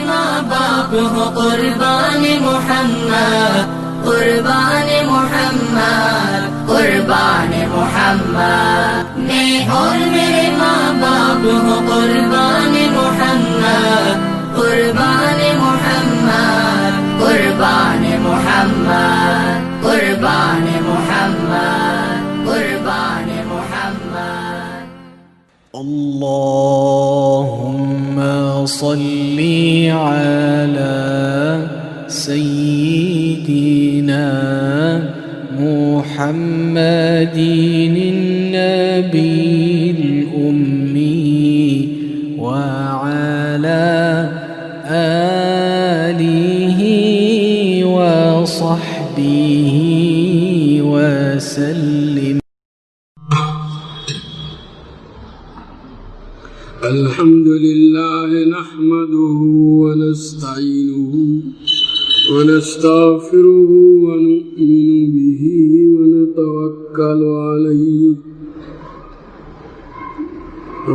ماں باپ ہو قربان محمد، قربان محمد، قربان محمد میں، اور میرے ماں باپ ہو قربان محمد، قربان محمد، قربان محمد، قربان محمد، قربان محمد۔ اللهم صل على سيدنا محمد النبي الأمي وعلى آله وصحبه وسلم۔ الحمد لله نحمده ونستعينه ونستغفره ونؤمن به ونتوكل عليه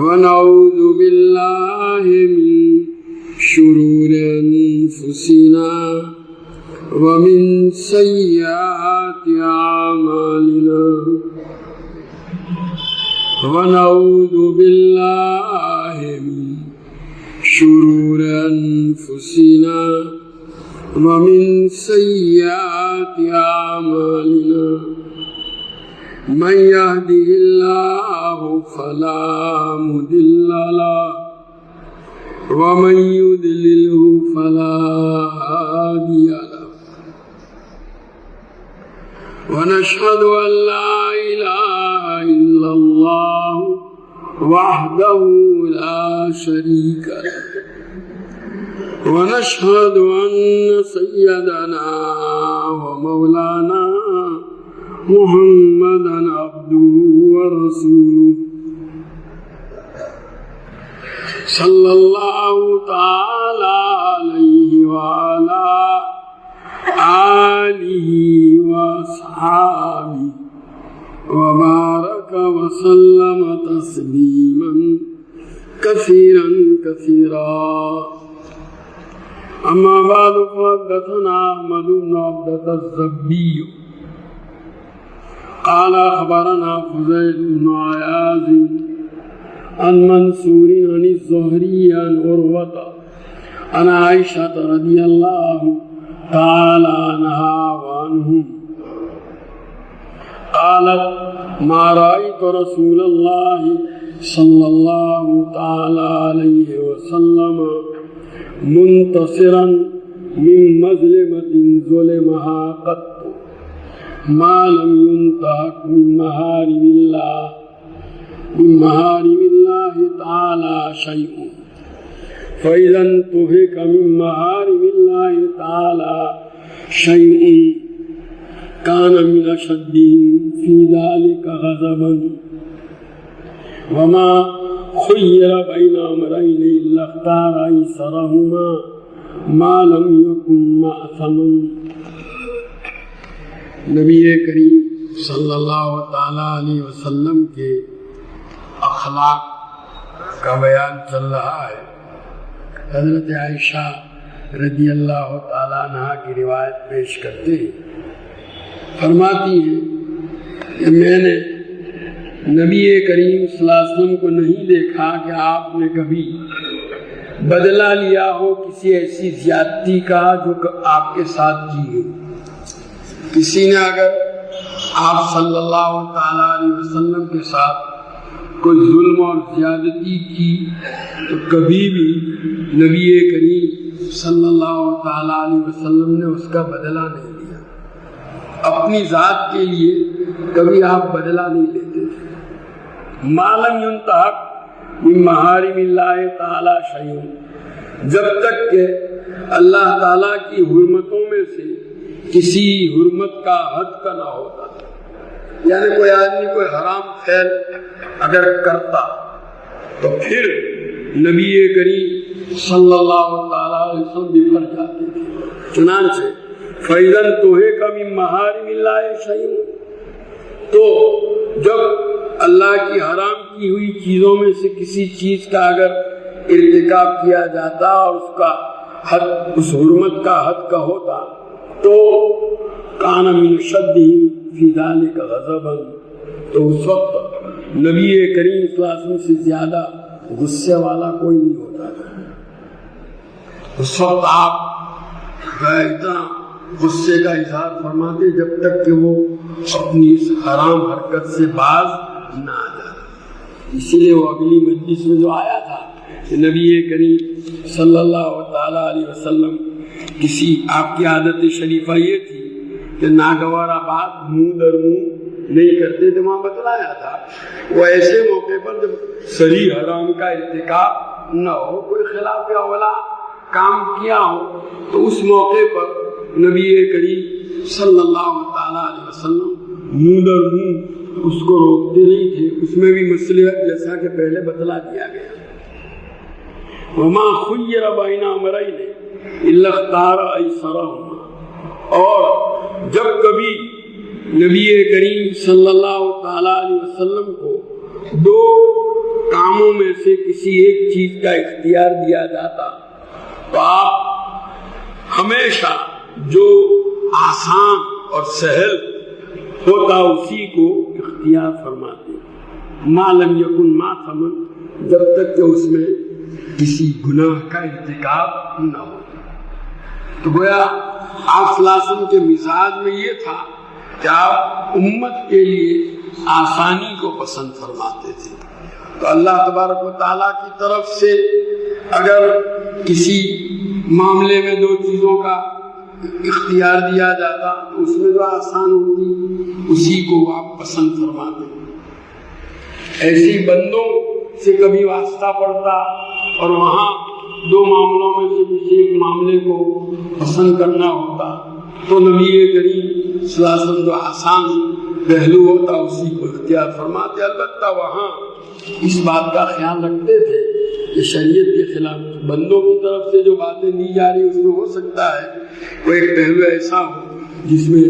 ونعوذ بالله من شرور أنفسنا ومن سيئات أعمالنا، ونعوذ بالله من شرور أنفسنا ومن سيئات أعمالنا، من يهده الله فلا مضل له ومن يضلله فلا هادي له، ونشهد أن لا إله إلا الله وحده لا شريك له، ونشهد أن سيدنا ومولانا محمدا عبده ورسوله صلى الله تعالى عليه وعلى آله وأصحابه وبارك وسلم تسليما كثيرا كثيرا، أما بعد فحدثنا أحمد بن عبدة الزبي قال أخبرنا فضيل بن عياض عن منصور عن الزهري عن عروة عن عائشة رضي الله تعالى عنها وعنهم قالت: ما رأيت رسول الله صلى الله تعالى عليه وسلم منتصرا من مظلمة ظلمها قط ما لم ينتهك من محارم الله تعالى شيء، فإذا انتهك من محارم الله تعالى شيء كان من أشد في ذلك غضبا، وما خير بين أمرين إلا اختار أيسرهما ما لم يكن مأثما۔ نبی کریم صلی اللہ تعالیٰ علیہ وسلم کے اخلاق کا بیان چل رہا ہے۔ حضرت عائشہ رضی اللہ تعالیٰ عنہ کی روایت پیش کرتے ہیں، فرماتی ہیں کہ میں نے نبی کریم صلی اللہ علیہ وسلم کو نہیں دیکھا کہ آپ نے کبھی بدلہ لیا ہو کسی ایسی زیادتی کا جو آپ کے ساتھ کی ہے۔ کسی نے اگر آپ صلی اللہ تعالیٰ علیہ وسلم کے ساتھ کوئی ظلم اور زیادتی کی تو کبھی بھی نبی کریم صلی اللہ تعالیٰ علیہ وسلم نے اس کا بدلہ نہیں لیا۔ اپنی ذات کے لیے کبھی آپ بدلہ نہیں لیتے تھے۔ ما لم ينتهك من محارم اللہ تعالیٰ شیء، جب تک کہ اللہ تعالیٰ کی حرمتوں میں سے کسی حرمت کا حد کا نہ ہوتا، یعنی کوئی آدمی کوئی حرام فعل اگر کرتا تو پھر نبی کریم صلی اللہ تعالیٰ علیہ وسلم بفر جاتے تھے۔ چنانچہ فَإِذَا انْتُهِكَ مِن مَّحَارِمِ اللَّهِ شَيْءٌ، تو جب اللہ کی حرام کی ہوئی چیزوں میں سے کسی چیز کا اگر ارتکاب کیا جاتا اور اس کا حد اس حرمت کا حد کا ہوتا تو کان من شدہ فی ذلک غضبا، تو اس وقت نبی کریم صلی اللہ علیہ وسلم سے زیادہ غصے والا کوئی نہیں ہوتا تھا۔ اس وقت آپ اتنا غصے کا اظہار فرماتے جب تک کہ وہ اپنی اس حرام حرکت سے باز نہ آ جاتا۔ اسی لیے وہ اگلی مجلس میں جو آیا تھا کہ نبی کریم صلی اللہ تعالیٰ علیہ وسلم کسی آپ کی عادت شریفہ یہ تھی کہ ناگوارہ بات منہ در منہ نہیں کرتے تھے، وہاں بتلایا تھا وہ ایسے موقع پر جب صحیح حرام کا ارتکاب نہ ہو، کوئی خلاف اولا کام کیا ہو، تو اس موقع پر نبی کریم صلی اللہ تعالیٰ علیہ وسلم منہ در منہ اس کو روکتے نہیں تھے۔ اس میں بھی مصلحت جیسا کہ پہلے بتلا دیا گیا، وما خیر بین امرین الا اختار ایسرہما، اور جب کبھی نبی کریم صلی اللہ تعالیٰ علیہ وسلم کو دو کاموں میں سے کسی ایک چیز کا اختیار دیا جاتا تو آپ ہمیشہ جو آسان اور سہل ہوتا اسی کو اختیار فرماتے، ما لم یکن ماثما، جب تک کہ اس میں کسی گناہ کا ارتکاب نہ ہو۔ تو گویا آپ صلی اللہ علیہ وسلم کے مزاج میں یہ تھا کہ آپ امت کے لیے آسانی کو پسند فرماتے تھے۔ تو اللہ تبارک و تعالیٰ کی طرف سے اگر کسی معاملے میں دو چیزوں کا اختیار دیا جاتا تو اس میں جو آسان ہوتی اسی کو آپ پسند فرماتے۔ ایسی بندوں سے کبھی واسطہ پڑتا اور وہاں دو معاملوں میں سے کسی ایک معاملے کو پسند کرنا ہوتا تو نبی کریم صلی اللہ علیہ وسلم جو آسان پہلو ہوتا اسی کو اختیار فرماتے۔ البتہ وہاں اس بات کا خیال رکھتے تھے کہ شریعت کے خلاف بندوں کی طرف سے جو باتیں دی جا رہی اس میں ہو سکتا ہے وہ ایک پہلو ایسا ہو جس میں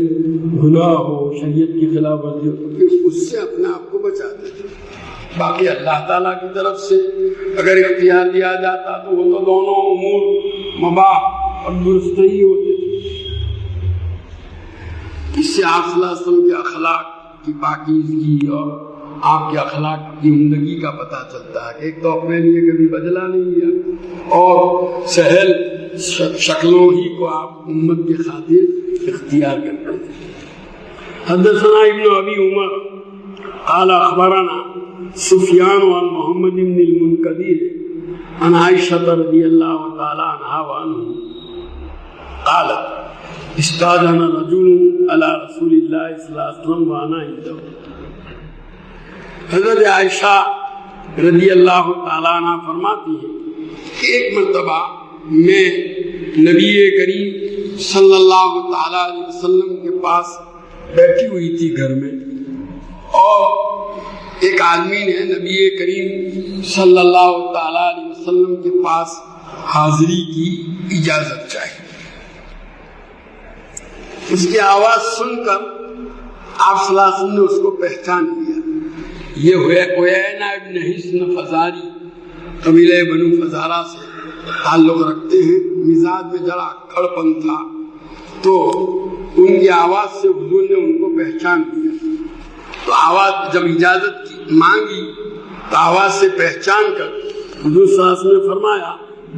گناہ ہو، شریعت کی خلاف ورزی ہو، کہ اس سے اپنے آپ کو بچاتے تھے۔ باقی اللہ تعالیٰ کی طرف سے اگر اختیار دیا جاتا تو وہ تو دونوں امور مباح اور درست ہی ہوتے تھے۔ اس سے آپ صلی اللہ علیہ وسلم کے اخلاق کی پاکیزگی اور آپ کے اخلاق کی عمدگی کا پتہ چلتا ہے کہ ایک تو اپنے لیے کبھی بدلہ نہیں لیا اور سہل شکلوں ہی کو آپ امت کی خاطر اختیار کرتے تھے۔ حدثنا ابن ابی عمر قال اخبرنا سفیان عن محمد بن المنکدر عن عائشہ رضی اللہ تعالی عنہا وعنہ قالت استاذن رجل علی رسول اللہ صلی اللہ علیہ وسلم وانا عنده۔ حضرت عائشہ رضی اللہ تعالیٰ عنہ فرماتی ہے کہ ایک مرتبہ میں نبی کریم صلی اللہ تعالیٰ علیہ وسلم کے پاس بیٹھی ہوئی تھی گھر میں، اور ایک آدمی نے نبی کریم صلی اللہ تعالیٰ علیہ وسلم کے پاس حاضری کی اجازت چاہی۔ اس کی آواز سن کر آپ صلی اللہ علیہ وسلم نے اس کو پہچان لیا۔ یہ عیینہ ابن حصن فزاری قبیلہ بنو فزارہ سے تعلق رکھتے ہیں، مزاج میں ذرا کڑپن تھا، تو ان کی آواز سے حضور نے ان کو پہچان لیا۔ تو آواز جب اجازت کی مانگی تو آواز سے پہچان کر حضور صلی اللہ علیہ وسلم نے فرمایا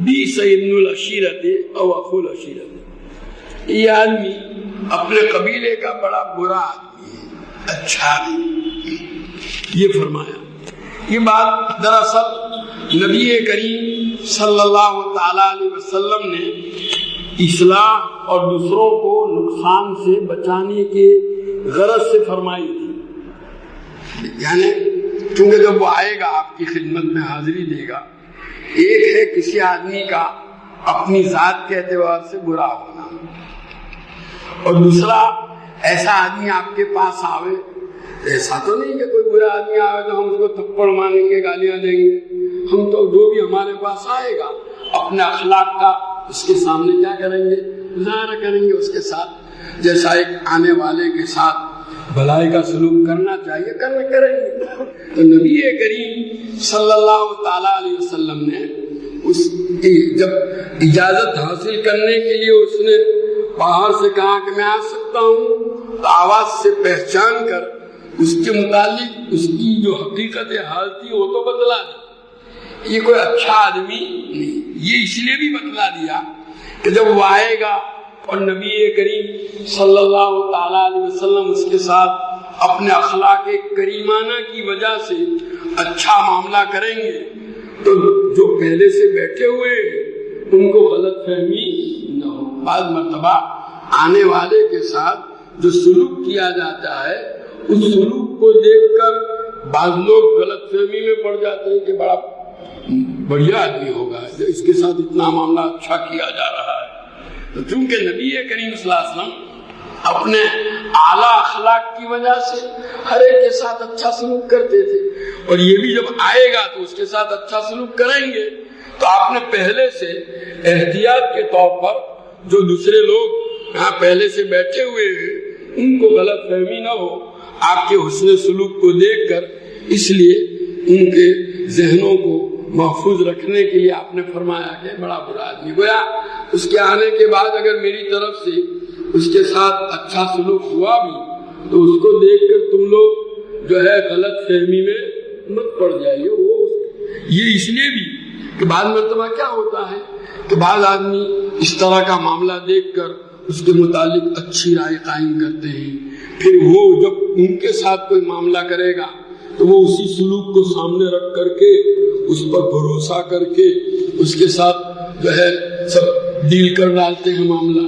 بیس ابن العشیرت او اخو العشیرت، یہ آدمی اپنے قبیلے کا بڑا برا آدمی ہے، اچھا نہیں، یہ فرمایا۔ یہ بات دراصل نبی کریم صلی اللہ تعالیٰ علیہ وسلم نے اصلاح اور دوسروں کو نقصان سے بچانے کے غرض سے فرمائی تھی۔ یعنی چونکہ جب وہ آئے گا آپ کی خدمت میں حاضری دے گا، ایک ہے کسی آدمی کا اپنی ذات کے اعتبار سے برا ہونا، اور دوسرا ایسا آدمی آپ کے پاس آوے، ایسا تو نہیں کہ کوئی برا آدمی آوے تو ہم اس کو تھپڑ ماریں گے، گالیاں دیں گے، ہم تو جو بھی ہمارے پاس آئے گا اپنے اخلاق کا اس کے سامنے کیا کریں گے، مظاہرہ کریں گے اس کے ساتھ، جیسا ایک آنے والے کے ساتھ بھلائی کا سلوک کرنا چاہیے کریں گے۔ تو نبی کریم صلی اللہ تعالیٰ علیہ وسلم نے اس جب اجازت حاصل کرنے کے لیے اس نے باہر سے کہا کہ میں آ سکتا ہوں، تو آواز سے پہچان کر اس کے متعلق اس کی جو حقیقت حال تھی وہ تو بتلا دی۔ یہ کوئی اچھا آدمی نہیں، یہ اس لیے بھی بتلا دیا کہ جب وہ آئے گا اور نبی کریم صلی اللہ تعالیٰ علیہ وسلم اس کے ساتھ اپنے اخلاق کریمانہ کی وجہ سے اچھا معاملہ کریں گے تو جو پہلے سے بیٹھے ہوئے ان کو غلط فہمی نہ ہو۔ بعض مرتبہ آنے والے کے ساتھ جو سلوک کیا جاتا ہے اس سلوک کو دیکھ کر بعض لوگ غلط فہمی میں پڑ جاتے ہیں کہ بڑا بڑھیا آدمی ہوگا، اس کے ساتھ اتنا معاملہ اچھا کیا جا رہا ہے۔ تو چونکہ نبی کریم صلی اللہ علیہ وسلم اپنے اعلیٰ اخلاق کی وجہ سے ہر ایک کے ساتھ اچھا سلوک کرتے تھے، اور یہ بھی جب آئے گا تو اس کے ساتھ اچھا سلوک کریں گے، تو آپ نے پہلے سے احتیاط کے طور پر جو دوسرے لوگ یہاں پہلے سے بیٹھے ہوئے ہیں ان کو غلط فہمی نہ ہو، آپ کے حسن سلوک کو دیکھ کر اس لیے ان کے ذہنوں کو محفوظ رکھنے کے لیے آپ نے فرمایا کہ بڑا برا آدمی، گویا اس کے آنے کے بعد اگر میری طرف سے اس کے ساتھ اچھا سلوک ہوا بھی تو اس کو دیکھ کر تم لوگ جو ہے غلط فہمی میں مت پڑ جائیے۔ وہ یہ اس لیے بھی کہ بعض مرتبہ کیا ہوتا ہے کہ بعض آدمی اس طرح کا معاملہ دیکھ کر اس کے متعلق اچھی رائے قائم کرتے ہیں، پھر وہ جب ان کے ساتھ کوئی معاملہ کرے گا تو وہ اسی سلوک کو سامنے رکھ کر کے اس پر بھروسہ کر کے اس کے ساتھ جو ہے سب ڈیل کر ڈالتے ہیں معاملہ،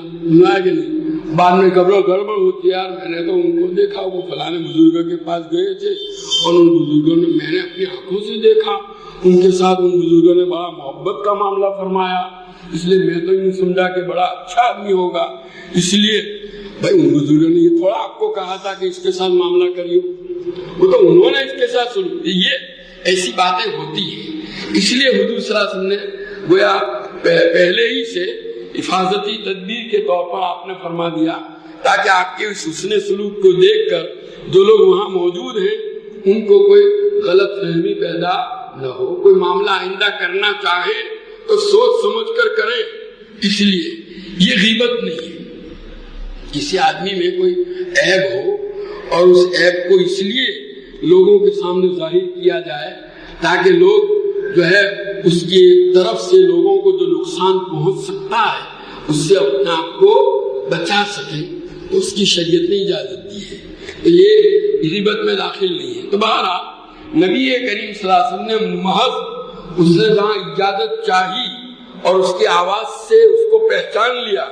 کہ نہیں؟ بعد میں گڑبڑ ہوتی ہے، یار میں نے تو ان کو دیکھا وہ فلانے بزرگوں کے پاس گئے تھے اور ان بزرگوں نے میں نے اپنی آنکھوں سے دیکھا ان کے ساتھ ان بزرگوں نے بڑا محبت کا معاملہ فرمایا، اس لیے میں تو یہ سمجھا کہ بڑا اچھا آدمی ہوگا، اس لیے بھائی ان بزرگوں نے یہ تھوڑا آپ کو کہا تھا کہ اس کے ساتھ معاملہ کریے، وہ تو انہوں نے اس کے ساتھ سلوک، یہ ایسی باتیں ہوتی ہیں۔ اس لیے حضور صلی اللہ علیہ وسلم نے گویا پہلے ہی سے حفاظتی تدبیر کے طور پر آپ نے فرما دیا تاکہ آپ کے اس حسن سلوک کو دیکھ کر جو لوگ وہاں موجود ہیں ان کو کوئی غلط فہمی پیدا نہ ہو، کوئی معاملہ آئندہ کرنا چاہیں تو سوچ سمجھ کر کریں۔ اس لیے یہ غیبت نہیں ہے، کسی آدمی میں کوئی عیب ہو اور اس عیب کو اس لیے لوگوں کے سامنے ظاہر کیا جائے تاکہ لوگ جو ہے اس کی طرف سے لوگوں کو جو نقصان پہنچ سکتا ہے اس سے اپنے آپ کو بچا سکیں، تو اس کی شریعت نے اجازت دی ہے، تو یہ غیبت میں داخل نہیں ہے۔ تو بہرحال نبی کریم صلی اللہ علیہ وسلم نے محض اس نے جہاں اجازت چاہی اور اس کی آواز سے اس کو پہچان لیا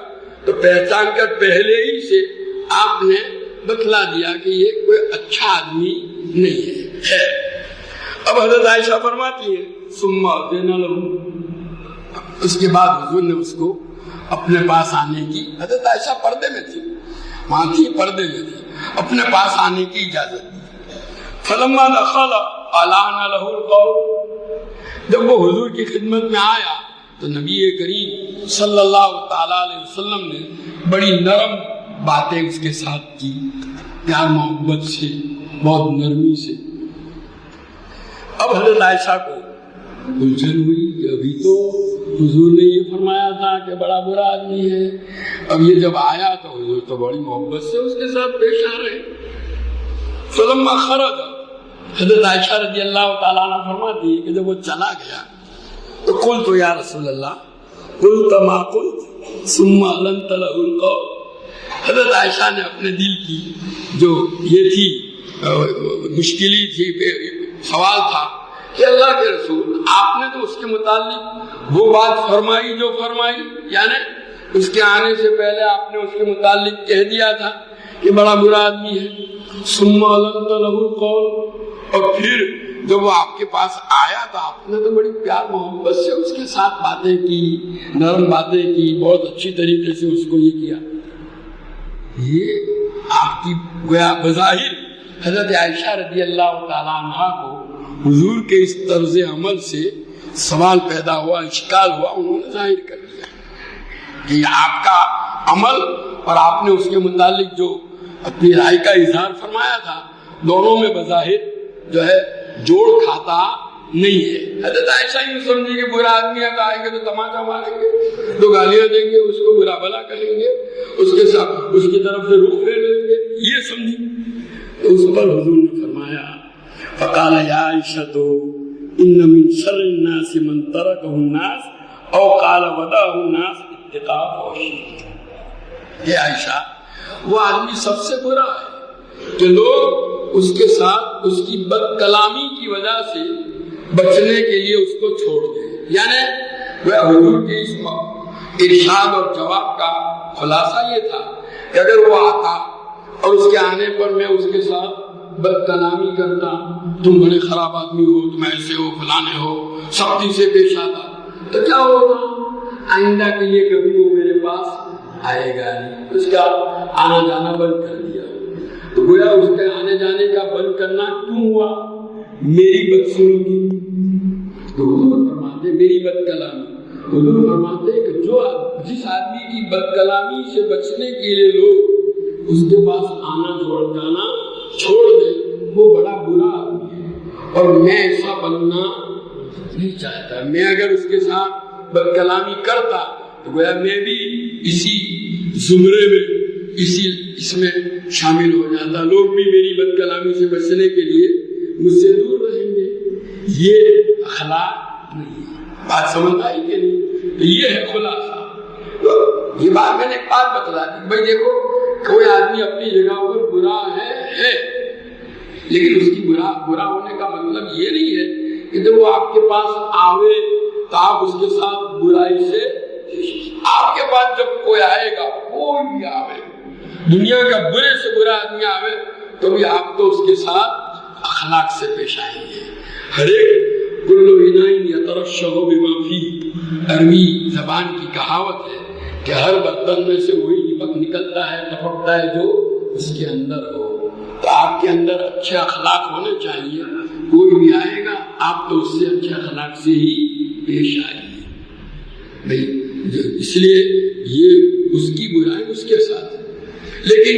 تو پہچان کر پہلے ہی سے آپ نے بتلا دیا کہ یہ کوئی اچھا آدمی نہیں ہے۔ اب حضرت عائشہ فرماتی ہے ثم اذن له، اس کے بعد حضور نے اس کو اپنے پاس آنے کی، حضرت عائشہ پردے میں تھی، وہاں تھی پردے میں تھی، اپنے پاس آنے کی اجازت دی۔ فلما دخل اعلن له القول، جب وہ حضور کی خدمت میں آیا تو نبی کریم صلی اللہ تعالی علیہ وسلم نے بڑی نرم باتیں اس کے ساتھ کی، پیار محبت سے، بہت نرمی سے۔ اب حضرت عائشہ کو الجھن ہوئی کہ ابھی تو حضور نے یہ فرمایا تھا کہ بڑا برا آدمی ہے، اب یہ جب آیا تو حضور تو بڑی محبت سے اس کے ساتھ پیش آ رہے۔ فلما خرج، حضرت عائشہ رضی اللہ تعالیٰ عنہ فرماتی ہے کہ جب وہ چلا گیا تو قلت یا رسول اللہ قلت ما قلت ثم اعلنت له القول، حضرت عائشہ نے اپنے دل کی جو یہ تھی مشکلی تھی، سوال تھا کہ اللہ کے رسول آپ نے تو اس کے متعلق وہ بات فرمائی جو فرمائی، یعنی اس کے آنے سے پہلے آپ نے اس کے متعلق کہہ دیا تھا کہ بڑا برا آدمی ہے، ثم اعلنت له القول، اور پھر جب وہ آپ کے پاس آیا تو آپ نے تو بڑی پیار محبت سے اس کے ساتھ باتیں کی، نرم باتیں کی، بہت اچھی طریقے سے اس کو یہ کیا۔ یہ آپ کی گویا بظاہر حضرت عائشہ رضی اللہ تعالیٰ عنہ کو حضور کے اس طرز عمل سے سوال پیدا ہوا، اشکال ہوا، انہوں نے ظاہر کر دیا کہ آپ کا عمل اور آپ نے اس کے متعلق جو اپنی رائے کا اظہار فرمایا تھا دونوں میں بظاہر جو ہے جوڑ کھاتا نہیں ہے۔ حضرت عائشہ یوں سمجھی کہ برا آدمی آئیں گے تو تماچا ماریں گے، تو گالیاں دیں گے، اس کو برا بھلا کریں گے، اس کے ساتھ اس کی طرف سے رخ پھیر لیں گے، یہ سمجھی۔ تو اس پر حضور نے فرمایا فقال یا عائشہ ان من شر الناس من ترکہ الناس او قال ودعہ الناس اتقاء فحشہ۔ یہ عائشہ وہ آدمی سب سے برا ہے کہ لوگ اس کے ساتھ اس کی بد کلامی کی وجہ سے بچنے کے لیے اس کو چھوڑ دیں۔ یعنی وہ حضور کے اس ارشاد اور جواب کا خلاصہ یہ تھا کہ اگر وہ آتا اور اس کے آنے پر میں اس کے ساتھ بد کلامی کرتا، تم بڑے خراب آدمی ہو، تم ایسے ہو، فلانے ہو، سختی سے پیش آتا، تو کیا ہوگا؟ آئندہ کے لیے کبھی وہ میرے پاس آئے گا نہیں، اس کا آنا جانا بند کر دیا۔ تو گویا اس کے آنے جانے کا بند کرنا کیوں ہوا؟ میری بدسلوکی۔ تو حضور فرماتے میری بد کلامی، حضور فرماتے کہ جس آدمی کی بد کلامی سے بچنے کے لیے لوگ اس کے پاس آنا جانا چھوڑ دے، وہ بڑا برا آدمی ہے، اور میں ایسا بننا نہیں چاہتا۔ میں اگر اس کے ساتھ بد کلامی کرتا تو گویا میں بھی اسی زمرے میں اس میں شامل ہو جاتا، لوگ بھی میری بد کلامی سے بچنے کے لیے مجھ سے دور رہیں گے۔ یہ اخلاق نہیں ہے۔ بات سمجھ آئی کہ نہیں؟ تو یہ ہے خلاصہ۔ تو یہ بات میں نے ایک بات بتلا دی، بھائی دیکھو کوئی آدمی اپنی جگہ پر برا ہے، لیکن اس کی برا ہونے کا مطلب یہ نہیں ہے کہ جب وہ آپ کے پاس آوے تو آپ اس کے ساتھ برائی سے، آپ کے پاس جب کوئی آئے گا، کوئی بھی آوے، دنیا کا برے سے برا آدمی آوے تو بھی آپ تو اس کے ساتھ اخلاق سے پیش آئیں گے۔ ہر ایک کلو انائن یترشح بما فیہ، عربی زبان کی کہاوت ہے کہ ہر برتن میں سے وہی نکلتا ہے، ٹپکتا ہے جو اس کے اندر ہو۔ تو آپ کے اندر اچھے اخلاق ہونے چاہیے، کوئی بھی آئے گا آپ تو اس سے اچھے اخلاق سے ہی پیش آئیے بھائی، اس لیے یہ اس کی برائی اس کے ساتھ ہے۔ لیکن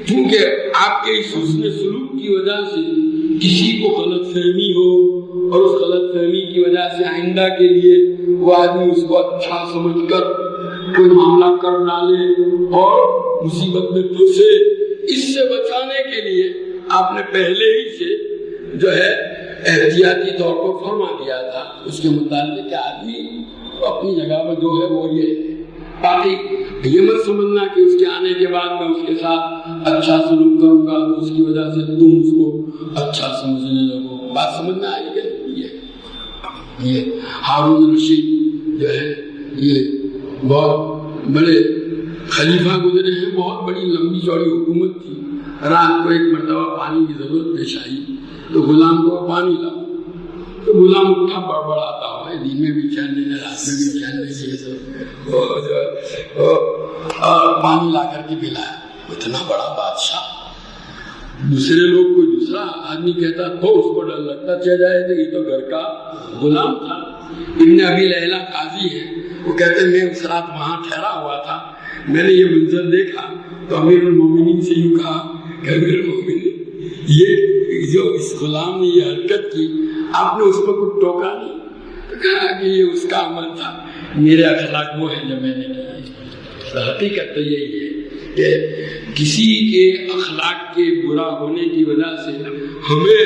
چونکہ آپ کے اس حسن سلوک کی وجہ سے کسی کو غلط فہمی ہو اور اس غلط فہمی کی وجہ سے آئندہ کے لیے وہ آدمی اس کو اچھا سمجھ کر کوئی معاملہ کر ڈالے اور مصیبت میں پھنسے، اس سے بچانے کے لیے آپ نے پہلے ہی سے جو ہے احتیاطی طور پر فرما دیا تھا اس کے متعلق کہ آدمی اپنی جگہ میں جو ہے وہ یہ ہے۔ باقی یہ مت سمجھنا کہ اس کے آنے کے بعد میں اس کے ساتھ اچھا سلوک کروں گا تو اس کی وجہ سے تم اس کو اچھا سمجھنے لگو۔ بات سمجھنا آئی کہ یہ ہارون رشید جو ہے یہ بہت بڑے خلیفہ گزرے ہیں، بہت بڑی لمبی چوڑی حکومت تھی۔ رات کو ایک مرتبہ پانی کی ضرورت پیش آئی تو غلام کو پانی لاؤ، تو غلام اٹھا بڑبڑاتا ہوا، دن میں بھی چین نہیں، رات میں بھی چین نہیں، اور پانی لا کر کے پلایا۔ اتنا بڑا بادشاہ، دوسرے لوگ کوئی دوسرا آدمی کہتا تو اس کو ڈر لگتا، چل جائے تو یہ تو گھر کا غلام تھا۔ ابن ابی لیلہ قاضی ہے، وہ کہتے ہیں میں اس رات وہاں ٹھہرا ہوا تھا، میں نے یہ منظر دیکھا تو امیر المومنین سے یوں کہا کہ امیر المومنین یہ جو اس غلام نے یہ حرکت کی آپ نے اس کو کچھ ٹوکا نہیں؟ تو کہا کہ یہ اس کا عمل تھا، میرے اخلاق وہ ہیں جو میں نے کیے۔ حقیقت تو یہی ہے کہ کسی کے اخلاق کے برا ہونے کی وجہ سے ہمیں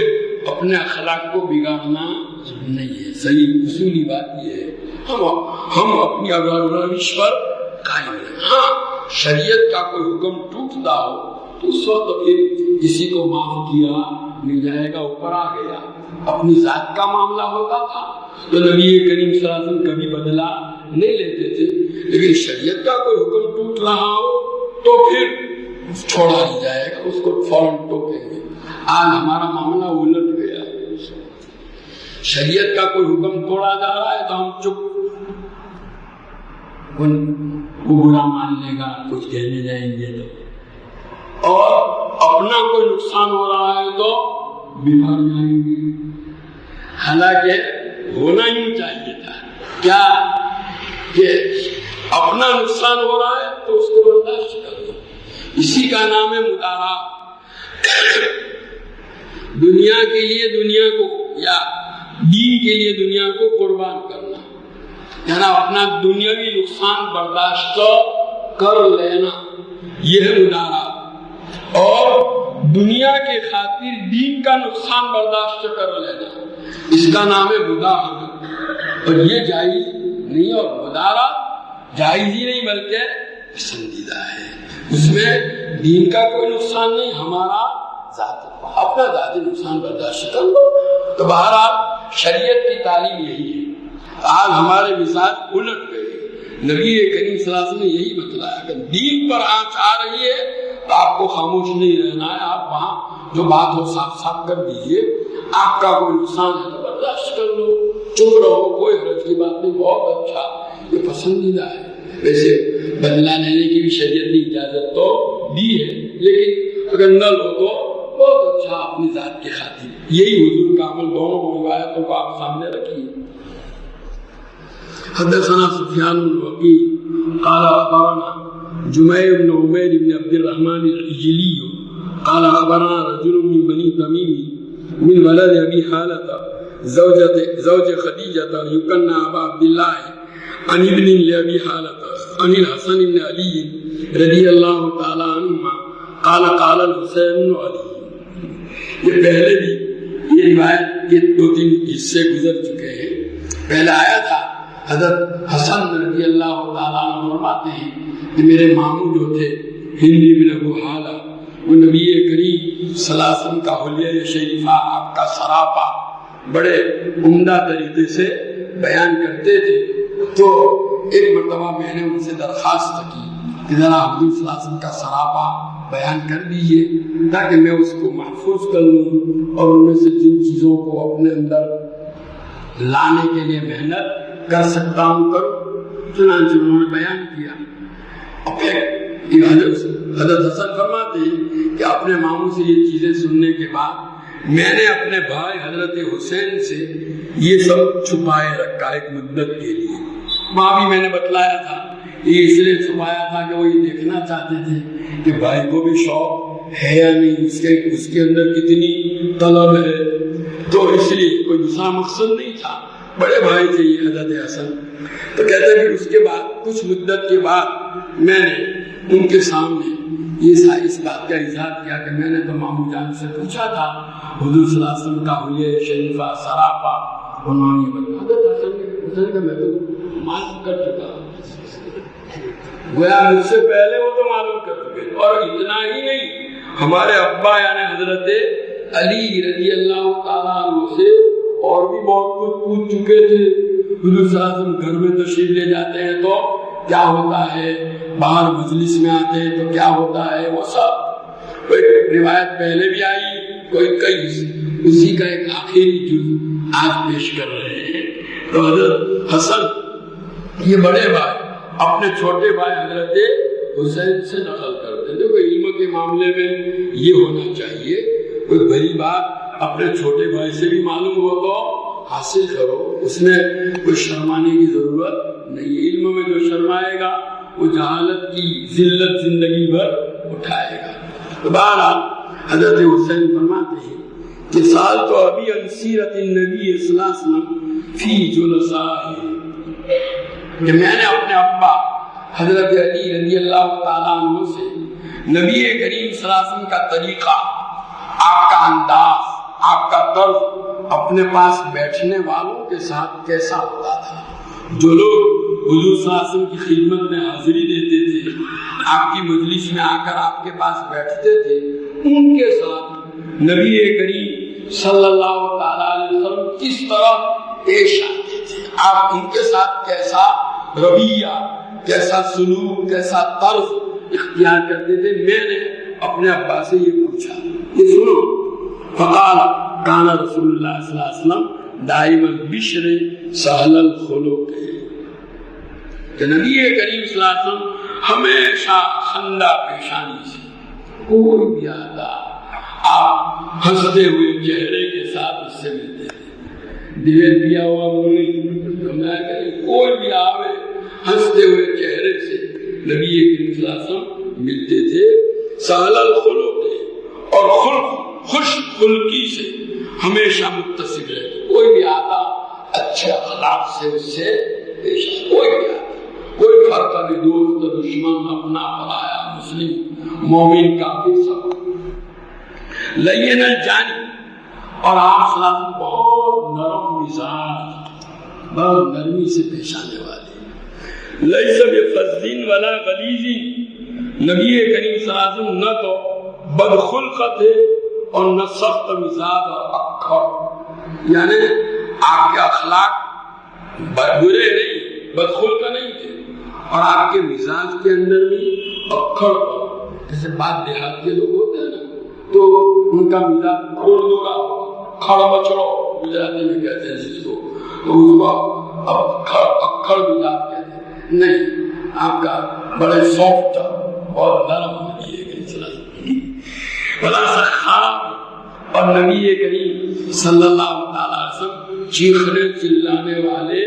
اپنے اخلاق کو بگاڑنا نہیں ہے۔ صحیح اصولی بات یہ ہے، ہم اپنی روش پر قائم ہیں۔ ہاں شریعت کا کوئی حکم ٹوٹتا ہو تو اس وقت پھر کسی کو معاف کیا مل جائے گا، اوپر آ گیا۔ اپنی ذات کا معاملہ ہوتا تھا تو نبی کریم صلی اللہ علیہ وسلم کبھی بدلا نہیں لیتے تھے، لیکن شریعت کا کوئی حکم ٹوٹ رہا ہو تو پھر چھوڑا نہیں جائے گا، اس کو فوراً ٹوکیں گے۔ آج ہمارا معاملہ الٹ گیا، شریعت کا کوئی حکم توڑا جا رہا ہے تو ہم چپ، وہ برا مان لے گا، کچھ کہنے جائیں گے تو، اور اپنا کوئی نقصان ہو رہا ہے تو بگڑ جائیں گے۔ حالانکہ ہونا ہی چاہیے تھا کیا کہ اپنا نقصان ہو رہا ہے تو اس کو برداشت کر دو، اسی کا نام ہے مدارات۔ دنیا کے لیے دنیا کو یا دین کے لیے دنیا کو قربان کرنا، یعنی اپنا دنیاوی نقصان برداشت کر لینا، یہ ہے مدارات، اور دنیا کے خاطر دین کا نقصان برداشت کر لینا، اس کا نام ہے مداہنت، اور یہ جائز نہیں، اور مدارات جائز ہی نہیں بلکہ پسندیدہ ہے، اس میں دین کا کوئی نقصان نہیں، ہمارا اپنا ذاتی نقصان برداشت کر لو۔ تو بہرحال شریعت کی تعلیم یہی ہے۔ آج ہمارے مزاج الٹ گئے، نبی کریم صلی اللہ علیہ وسلم نے یہی بتلایا کہ دین پر آنچ آ رہی ہے تو آپ کو خاموش نہیں رہنا ہے، آپ وہاں جو بات ہو صاف صاف کر دیجئے، آپ کا کوئی نقصان ہے تو برداشت کر لو، چپ رہو، کوئی حرج کی بات نہیں، بہت اچھا، یہ پسندیدہ ہے۔ ویسے بدلہ لینے کی بھی شریعت نے اجازت تو دی ہے، لیکن اگر نہ لو تو بہت اچھا، اپنی ذات کی خاطر، یہی حضور کا عمل، دونوں روایتوں کو آپ سامنے رکھیے۔ حدثنا سفیان الوکیع قال اخبرنا جمیع بن عمیر بن عبد الرحمن العجلی قال اخبرنا رجل من بنی تمیم من ولد ابی حالۃ زوج خدیجہ یکنى ابا عبد اللہ عن ابن لابی حالۃ عن الحسن بن علی رضی اللہ تعالی عنہما قال قال الحسین بن علی۔ یہ پہلے بھی یہ روایت کے 2-3 حصے گزر چکے ہیں۔ پہلا آیا تھا حضرت حسن رضی اللہ تعالیٰ عنہ فرماتے ہیں کہ میرے ماموں جو تھے ہند بن ابو حالہ، وہ نبی کریم صلی اللہ علیہ وسلم کا حلیہ شریفہ، آپ کا سراپا بڑے عمدہ طریقے سے بیان کرتے تھے۔ تو ایک مرتبہ میں نے ان سے درخواست کی کہ ذرا حضور صلی اللہ علیہ وسلم کا سراپا بیان کر دیجیے تاکہ میں اس کو محفوظ کر لوں اور ان میں سے جن چیزوں کو اپنے اندر لانے کے لیے محنت کر سکتا ہوں کروں۔ چنانچہ انہوں نے بیان کیا۔ حضرت حسن فرماتے ہیں کہ اپنے ماموں سے یہ چیزیں سننے کے بعد میں نے اپنے بھائی حضرت حسین سے یہ سب چھپائے رکھا ایک مدت کے لیے۔ وہاں بھی میں نے بتلایا تھا، یہ اس لیے چھپایا تھا کہ وہ یہ دیکھنا چاہتے تھے کہ بھائی کو بھی شوق ہے یا نہیں، اس کے اندر کتنی طلب ہے، تو اس لیے کوئی دوسرا مقصد نہیں تھا۔ بڑے بھائی تھے یہ حضرت حسن۔ تو کہتے ہیں کہ اس کے بعد کچھ مدت کے بعد میں نے ان کے سامنے یہ اس بات کا اظہار کیا کہ میں نے تو ماموں جان سے پوچھا تھا حضور صلی اللہ علیہ وسلم کا حلیہ شریفہ سراپا، انہوں نے بتایا حضرت حسن کا میں تو معلوم کر چکا ہوں، گویا مجھ سے پہلے وہ تو معلوم کر چکے، اور اتنا ہی نہیں، ہمارے ابا یعنی حضرت علی رضی اللہ تعالیٰ عنہ سے اور بھی بہت کچھ پوچھ چکے تھے۔ حضور صلی اللہ علیہ وسلم گھر میں تشریف لے جاتے ہیں تو کیا ہوتا ہے، باہر مجلس میں آتے ہیں تو کیا ہوتا ہے، وہ سب کوئی روایت پہلے بھی آئی، کوئی کئی اسی کا ایک آخری جز آج پیش کر رہے ہیں۔ تو حضرت حسن یہ بڑے بھائی اپنے چھوٹے بھائی حضرت حسین سے نقل کرتے تھے۔ کوئی علم کے معاملے میں یہ ہونا چاہیے، کوئی بڑی بات اپنے چھوٹے بھائی سے بھی معلوم ہو تو حاصل کرو، اس میں کوئی شرمانے کی ضرورت نہیں۔ علم میں جو شرمائے گا وہ جہالت کی ذلت زندگی بھر اٹھائے گا۔ تو بہرحال حضرت حسین فرماتے ہیں کہ سال تو ابھی عن سیرت النبی صلی اللہ علیہ وسلم فی جلسائہ، کہ میں نے اپنے ابا حضرت علی رضی اللہ تعالیٰ عنہ سے نبی کریم صلی اللہ علیہ وسلم کا طریقہ، آپ کا انداز، آپ کا طرز اپنے پاس بیٹھنے والوں کے ساتھ کیسا ہوتا تھا۔ جو لوگ حضور صلی اللہ علیہ وسلم کی خدمت میں حاضری دیتے تھے، آپ کی مجلس میں آ کر آپ کے پاس بیٹھتے تھے، ان کے ساتھ نبی کریم صلی اللہ تعالیٰ علیہ وسلم کس طرح پیش آتے تھے، آپ ان کے ساتھ کیسا رویہ، کیسا سلوک، کیسا طرز اختیار کرتے تھے۔ میں نے اپنے ابا سے یہ پوچھا، یہ سنو۔ فقال کان رسول اللہ صلی اللہ علیہ وسلم دائم البشر سہل الخلق، کہ نبی کریم صلی اللہ علیہ وسلم ہمیشہ خندہ پیشانی سے، کوئی بھی آتا آپ ہنستے ہوئے چہرے کے ساتھ اس سے ملتے تھے۔ دیوے پیا ہوا بولی، کوئی بھی آوے ہنستے ہوئے چہرے سے نبی کریم صلی اللہ علیہ وسلم ملتے تھے۔ سہل الخلق، اور خوش خلقی سے ہمیشہ متصل رہتے، کوئی بھی آتا اچھے اخلاق سے اس سے پیش آتا، کوئی بھی آتا، کوئی فرق نہیں، دوست دشمن اپنا پرایا مسلم مومن کافر سب لین الجانی، اور آپ صلی اللہ علیہ وسلم بہت نرم مزاج، بہت نرمی سے پیش آنے والے، لیس بفظ ولا غلیظ، نبی کریم صلی اللہ علیہ وسلم نہ تو بدخلقت ہے اور نہ سخت مزاج اور اکھڑ، یعنی آپ کے اخلاق برے نہیں، بدخلق نہیں تھے، اور آپ کے مزاج کے اندر بھی اکھڑ، جیسے بعض دیہات کے لوگ ہوتے ہیں نا تو ان کا مزاج کھڑا کھڑ مچڑو گجراتی میں کہتے ہیں جس کو، تو اس کو اکھڑ مزاج کہتے ہیں، نہیں، آپ کا بڑے سافٹ اور نرم نبی کریم بلا سخاب، اور نبی کریم صلی اللہ علیہ وسلم چیخنے چلانے والے،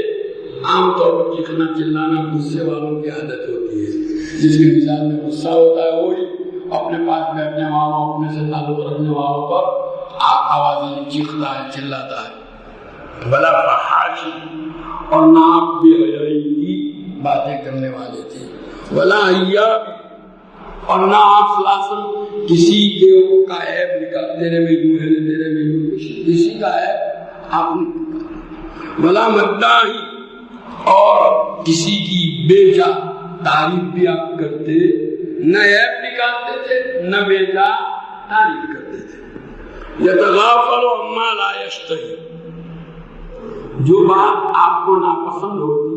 عام طور پر چیخنا چلانا غصے والوں کی عادت ہوتی ہے، جس کے مزاج میں غصہ ہوتا ہے وہی اپنے پاس بیٹھنے والوں، اپنے سے تعلق رکھنے والوں پر آوازیں چیختا ہے، چلاتا ہے، بلا فحاشی، اور ناپ بے حیائی کی باتیں کرنے والے تھے، ولا حیاب، اور نہ آپ صلی اللہ علیہ وسلم کسی کے کا عیب نکال، تیرے میں یوں ہے تیرے میں یوں، کسی کا عیب آپ نے، ولا مداحی، اور کسی کی بے جا تعریف بھی آپ کرتے، نہ عیب نکالتے تھے نہ بے جا تعریف کرتے تھے، یتغافل عما لا یشتہی، جو بات آپ کو ناپسند ہوتی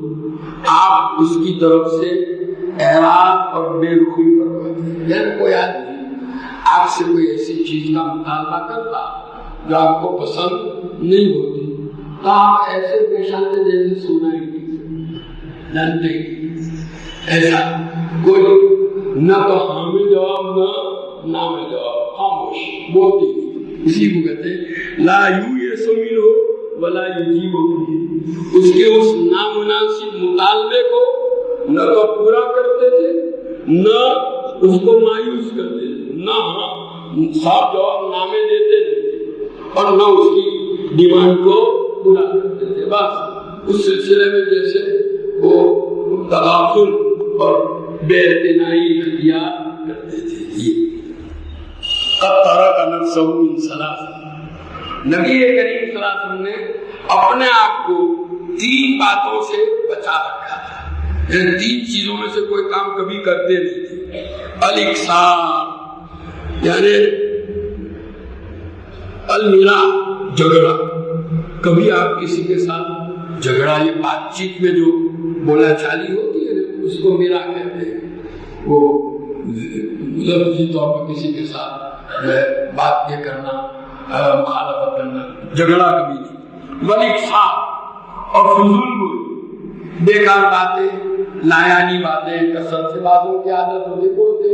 آپ اس کی طرف سے اعراض اور بے رخی فرماتے، یعنی کوئی آدمی آپ سے کوئی ایسی چیز کا مطالبہ کرتا جو آپ کو پسند نہیں ہوتی تو آپ ایسے پیش آتے جیسے سنا ہی نہیں، جانتے ایسا کوئی نہ تو ہاں میں جواب نہ میں جواب، خاموش بولتے نہیں، اسی کو کہتے ہیں لا یو یہ سمین ہو ولا یجیب ہو، اس کے اس نامناسب مطالبے کو نہ تو پورا کرتے تھے نہ اس کو مایوس کرتے تھے، نہ صاف جواب نامے دیتے تھے اور نہ اس کی ڈیمانڈ کو پورا کرتے تھے، بس اس سلسلے میں جیسے وہ تغافل اور بے اعتنائی اختیار کرتے تھے۔ یہ قد ترک نفسہ من ثلاث، نبی کریم صلی اللہ علیہ وسلم نے اپنے آپ کو 3 باتوں سے بچا رکھا تھا، ان 3 چیزوں میں سے کوئی کام کبھی کرتے نہیں تھے، الاکثار یعنی المیرا، جھگڑا، کبھی آپ کسی کے ساتھ جھگڑا، یہ بات چیت میں جو بولا چالی ہوتی ہے اس کو میرا کہتے ہیں، وہ لفظی طور پر کسی کے ساتھ بات یہ کرنا، مخالفت کرنا، جھگڑا کبھی نہیں، والاکثار، اور فضول بولی، بیکار باتیں، لایانی باتیں، کثرت سے باتوں کی عادت ہوتی، بولتے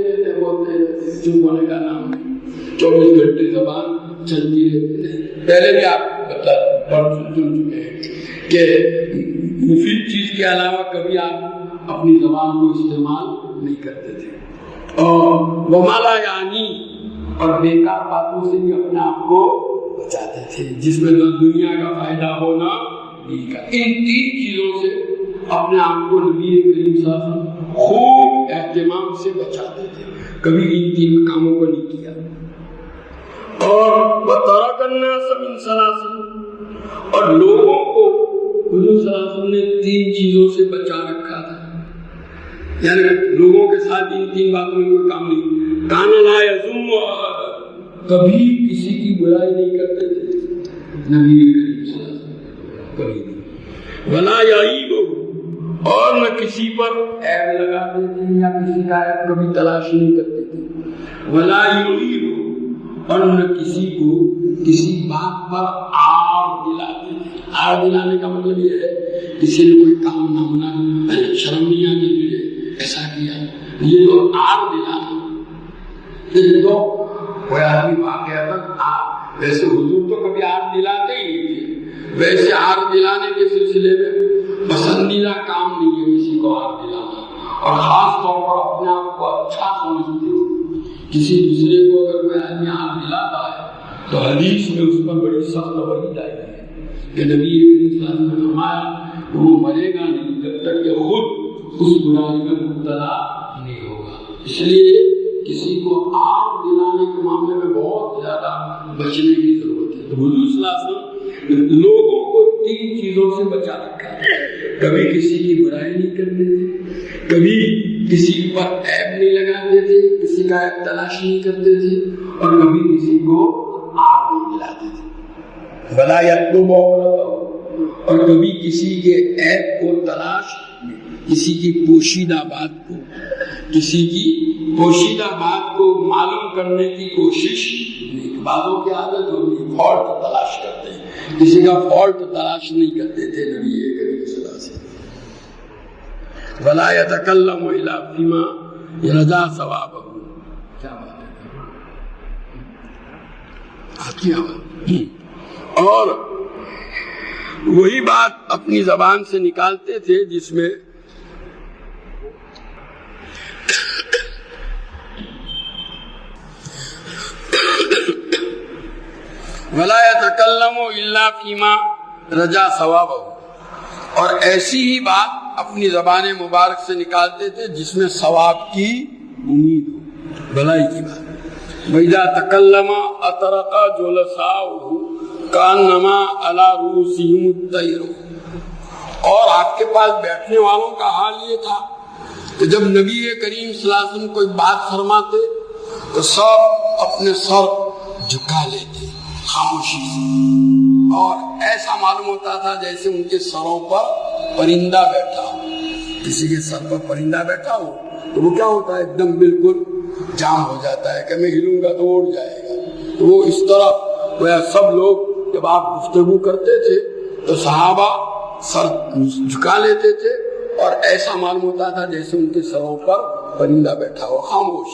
رہتے، چپ ہونے کا نام نہیں، 24 گھنٹے زبان چلتی رہتی۔ پہلے بھی آپ سن چکے ہیں کہ مفید چیز کے علاوہ کبھی آپ اپنی زبان کو استعمال نہیں کرتے تھے، اور وما لا یعنی، اور بیکار باتوں سے بھی اپنے آپ کو بچاتے تھے جس میں دنیا کا فائدہ ہونا نہیں کا۔ ان 3 چیزوں سے اپنے آپ کو نبی کریم صلی اللہ علیہ وسلم خوب اہتمام سے بچاتے تھے، کبھی ان 3 کاموں کو نہیں کیا۔ اور وَتَرَكَ النَّاسَ مِنْ ثَلَاثٍ، اور لوگوں کو حضور صلی اللہ علیہ وسلم نے 3 چیزوں سے بچا رکھا تھا، یعنی لوگوں کے ساتھ ان 3 باتوں میں کوئی کام نہیں۔ کان لا یذم احد، کبھی کسی کی برائی نہیں کرتے تھے نبی کریم صلی اللہ علیہ وسلم، کبھی نہیں۔ ولا یعیب، اور نہ کسی پر عیب لگاتے تھے یا کسی کا عیب کبھی تلاش نہیں کرتے تھے۔ ولا یعیب، اور نہ کسی کو کسی بات پر آر دلاتے تھے۔ آر دلانے کا مطلب یہ ہے کسی نے کوئی کام نہ ہونا، شرم نہیں آتی تجھے ایسا کیا، یہ تو آر دلانا، یہ تو کوئی آدمی واقعہ ویسے حضور تو کبھی آر دلاتے ہی نہیں تھے، ویسے آر دلانے کے سلسلے میں پسندیدہ کام نہیں ہے کسی کو آر دلانا، اور خاص طور پر اپنے آپ کو اچھا سمجھتے ہو کسی دوسرے کو اگر کوئی آدمی آر دلاتا ہے تو حدیث میں اس پر بڑی سخت وعید آئی ہے کہ نبی کریم صلی اللہ علیہ وسلم نے فرمایا کہ وہ مرے گا نہیں جب تک کہ خود اس برائی میں مبتلا نہیں ہوگا. اس لیے کسی کو آگ دلانے کے معاملے میں بہت زیادہ بچنے کی ضرورت ہے. تو حضور صلی اللہ علیہ وسلم لوگوں کو 3 چیزوں سے بچا رکھا ہے. کبھی کسی کی برائی نہیں کرتے تھے, کبھی کسی پر عیب نہیں لگاتے تھے, کسی کا عیب تلاش نہیں کرتے تھے, اور کبھی کسی کو آگ نہیں دلاتے تھے. بلا یتوب اور کبھی کسی کے عیب کو تلاش, کسی کی پوشیدہ بات کو, کسی کی پوشیدہ بات کو معلوم کرنے کی کوشش نہیں. بعضوں کی عادت ہوتی ہے فالٹ تلاش کرتے ہیں, کسی کا فالٹ تلاش نہیں کرتے تھے نبی کریم صلی اللہ علیہ وسلم. ولا يتكلم الا فيما يرجى ثوابه. کیا بات ہے. اور وہی بات اپنی زبان سے نکالتے تھے جس میں ولا يتكلم الا فيما رجا ثوابه, اور ایسی ہی بات اپنی زبان مبارک سے نکالتے تھے جس میں ثواب کی امید ہو, بھلائی کی بات. وَإِذَا تَكَلَّمَ أَطْرَقَ جُلَسَاؤُهُ كَأَنَّمَا عَلَى رُؤُوسِهِمُ الطَّيْرُ. اور آپ کے پاس بیٹھنے والوں کا حال یہ تھا کہ جب نبی کریم صلی اللہ علیہ وسلم کوئی بات فرماتے تو سب اپنے سر جھکا لیتے خاموشی سے, اور ایسا معلوم ہوتا تھا جیسے ان کے سروں پر پرندہ بیٹھا ہو. کسی کے سر پر پرندہ بیٹھا ہو تو وہ کیا ہوتا ہے, ایک دم بالکل جام ہو جاتا ہے کہ میں ہلوں گا تو اڑ جائے گا. تو وہ اس طرح وہ سب لوگ جب آپ گفتگو کرتے تھے تو صحابہ سر جھکا لیتے تھے, اور ایسا معلوم ہوتا تھا جیسے ان کے سروں پر پرندہ بیٹھا ہو خاموش.